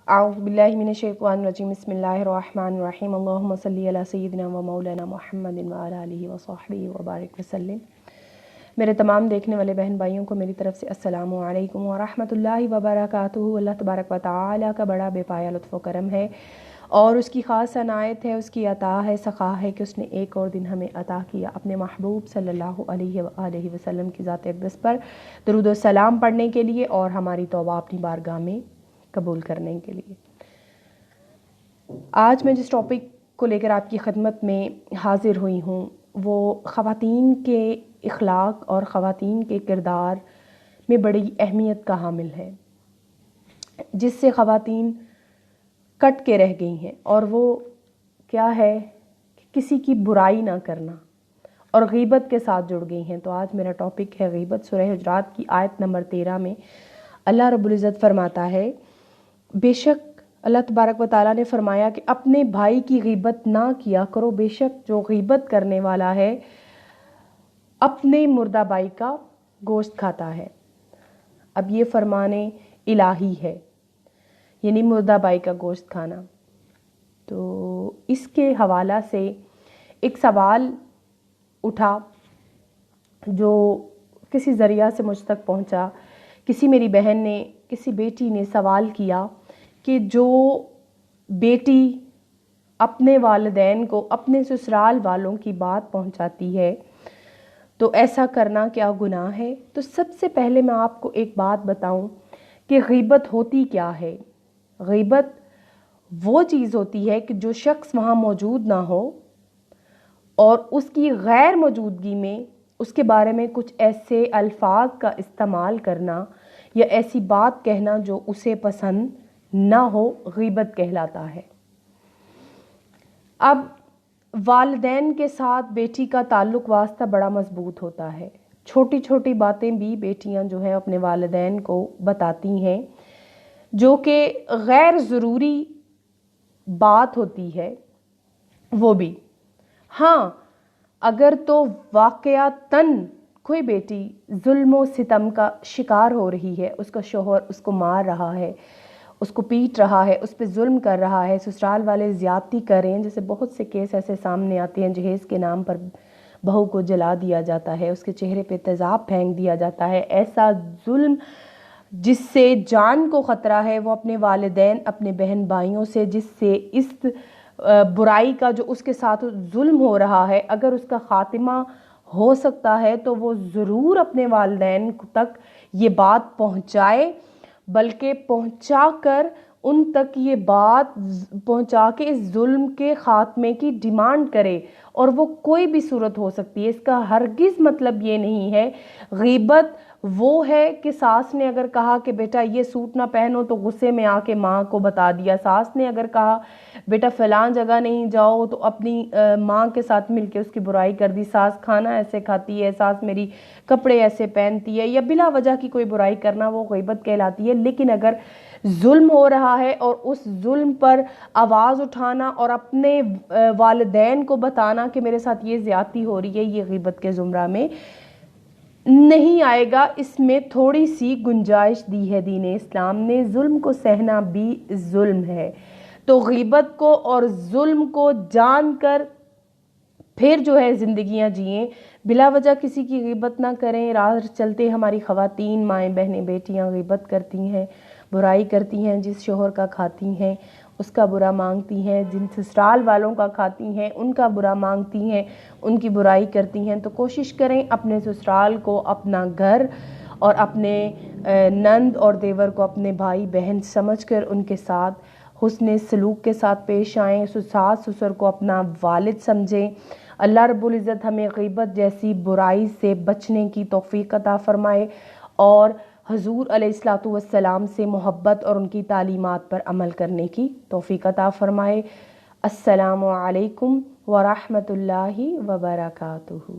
अऊज़ु बिल्लाहि मिनश्शैतानिर्रजीम बिस्मिल्लाहिर्रहमानिर्रहीम अल्लाहुम्मा सल्लि अला सय्यिदिना व मौलाना मुहम्मदिन व अला आलिहि व सहबिहि व बारिक वसल्लिम। मेरे तमाम देखने वाले बहन भाइयों को मेरी तरफ से अस्सलामु अलैकुम व रहमतुल्लाहि व बरकातुहू। अल्लाह तबारक व तआला का बड़ा बेपाया लुत्फ़ व करम है और उसकी ख़ास अनायत है, उसकी अता है, सख़ा है कि उसने एक और दिन हमें अता किया अपने महबूब सल्लल्लाहु अलैहि वसल्लम की ज़ात अक़दस पर दुरूद व सलाम पढ़ने के लिए और हमारी तौबा अपनी बारगाह में कबूल करने के लिए। आज मैं जिस टॉपिक को लेकर आपकी खिदमत में हाज़िर हुई हूँ वो ख़वातीन के इख़लाक़ और ख़वातीन के किरदार में बड़ी अहमियत का हामिल है, जिससे ख़वातीन कट के रह गई हैं। और वो क्या है कि किसी की बुराई ना करना और गीबत के साथ जुड़ गई हैं। तो आज मेरा टॉपिक है गीबत। सूरह हुजरात की आयत नंबर 13 में अल्लाह रब्बुल इज़्ज़त फरमाता है, बेशक अल्लाह तबारक व तआला ने फरमाया कि अपने भाई की गीबत ना किया करो, बेशक जो गीबत करने वाला है अपने मुर्दा भाई का गोश्त खाता है। अब ये फरमाने इलाही है, यानी मुर्दा भाई का गोश्त खाना। तो इसके हवाला से एक सवाल उठा जो किसी ज़रिया से मुझ तक पहुंचा। किसी मेरी बहन ने, किसी बेटी ने सवाल किया कि जो बेटी अपने वालिदैन को अपने ससुराल वालों की बात पहुंचाती है तो ऐसा करना क्या गुनाह है। तो सबसे पहले मैं आपको एक बात बताऊं कि गीबत होती क्या है। गीबत वो चीज़ होती है कि जो शख्स वहाँ मौजूद ना हो और उसकी गैर मौजूदगी में उसके बारे में कुछ ऐसे अल्फाज का इस्तेमाल करना या ऐसी बात कहना जो उसे पसंद ना हो, गीबत कहलाता है। अब वालिदैन के साथ बेटी का ताल्लुक़ वास्ता बड़ा मजबूत होता है। छोटी छोटी बातें भी बेटियां जो है अपने वालिदैन को बताती हैं, जो कि गैर ज़रूरी बात होती है वो भी। हाँ, अगर तो वाक़यातन कोई बेटी जुल्म व सितम का शिकार हो रही है, उसका शौहर उसको मार रहा है, उसको पीट रहा है, उस पर जुल्म कर रहा है, ससुराल वाले ज़्यादती कर रहे हैं, जैसे बहुत से केस ऐसे सामने आते हैं, जहेज़ के नाम पर बहू को जला दिया जाता है, उसके चेहरे पे तेज़ाब फेंक दिया जाता है। ऐसा जुल्म जिससे जान को ख़तरा है, वो अपने वालिदैन, अपने बहन भाइयों से, जिससे इस बुराई का जो उसके साथ जुल्म हो रहा है अगर उसका ख़ात्मा हो सकता है तो वो ज़रूर अपने वालिदैन तक ये बात पहुँचाए, बल्कि पहुँचा कर उन तक ये बात पहुँचा के इस जुल्म के ख़ात्मे की डिमांड करे। और वो कोई भी सूरत हो सकती है, इसका हरगिज़ मतलब ये नहीं है। गीबत वो है कि सास ने अगर कहा कि बेटा ये सूट ना पहनो तो गुस्से में आके माँ को बता दिया। सास ने अगर कहा बेटा फ़लाँ जगह नहीं जाओ तो अपनी माँ के साथ मिलके उसकी बुराई कर दी। सास खाना ऐसे खाती है, सास मेरी कपड़े ऐसे पहनती है, या बिला वजह की कोई बुराई करना, वो गीबत कहलाती है। लेकिन अगर जुल्म हो रहा है और उस जुल्म पर आवाज़ उठाना और अपने वालिदैन को बताना कि मेरे साथ ये ज़्यादती हो रही है, ये गीबत के ज़ुमरा में नहीं आएगा। इसमें थोड़ी सी गुंजाइश दी है दीन इस्लाम ने। जुल्म को सहना भी जुल्म है, तो गीबत को और जुल्म को जानकर फिर जो है ज़िंदगियाँ जिएं, बिला वजह किसी की गीबत ना करें। राह चलते हमारी ख़वातीन, माएँ, बहनें, बेटियाँ गीबत करती हैं, बुराई करती हैं, जिस शोहर का खाती हैं उसका बुरा मांगती हैं, जिन ससुराल वालों का खाती हैं उनका बुरा मांगती हैं, उनकी बुराई करती हैं। तो कोशिश करें अपने ससुराल को अपना घर और अपने नंद और देवर को अपने भाई बहन समझकर उनके साथ हुस्न सलूक के साथ पेश आएँ। सास ससुर को अपना वालिद समझें। अल्लाह रब्बुल इज़्ज़त हमें गीबत जैसी बुराई से बचने की तौफ़ीक़ अता फ़रमाए और हुज़ूर अलैहिस्सलातु वस्सलाम से मोहब्बत और उनकी तालीमात पर अमल करने की तौफ़ीक़ अता फ़रमाए। अस्सलामु अलैकुम व रहमतुल्लाहि व बरकातुहू।